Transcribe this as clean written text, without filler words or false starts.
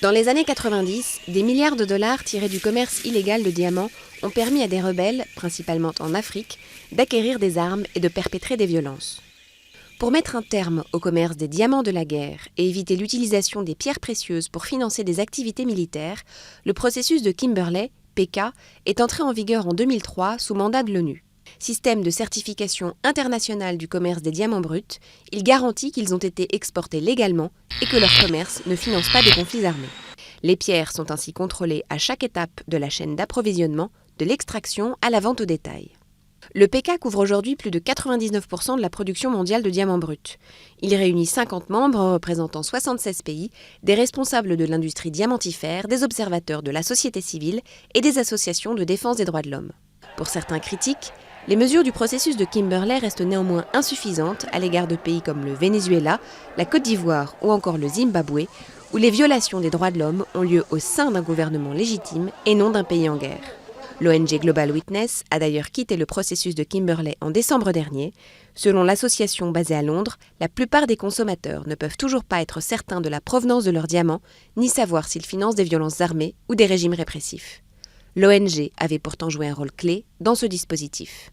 Dans les années 90, des milliards de dollars tirés du commerce illégal de diamants ont permis à des rebelles, principalement en Afrique, d'acquérir des armes et de perpétrer des violences. Pour mettre un terme au commerce des diamants de la guerre et éviter l'utilisation des pierres précieuses pour financer des activités militaires, le processus de Kimberley, PK, est entré en vigueur en 2003 sous mandat de l'ONU. Système de certification internationale du commerce des diamants bruts, il garantit qu'ils ont été exportés légalement et que leur commerce ne finance pas des conflits armés. Les pierres sont ainsi contrôlées à chaque étape de la chaîne d'approvisionnement, de l'extraction à la vente au détail. Le PK couvre aujourd'hui plus de 99% de la production mondiale de diamants bruts. Il réunit 50 membres représentant 76 pays, des responsables de l'industrie diamantifère, des observateurs de la société civile et des associations de défense des droits de l'homme. Pour certains critiques, les mesures du processus de Kimberley restent néanmoins insuffisantes à l'égard de pays comme le Venezuela, la Côte d'Ivoire ou encore le Zimbabwe, où les violations des droits de l'homme ont lieu au sein d'un gouvernement légitime et non d'un pays en guerre. L'ONG Global Witness a d'ailleurs quitté le processus de Kimberley en décembre dernier. Selon l'association basée à Londres, la plupart des consommateurs ne peuvent toujours pas être certains de la provenance de leurs diamants, ni savoir s'ils financent des violences armées ou des régimes répressifs. L'ONG avait pourtant joué un rôle clé dans ce dispositif.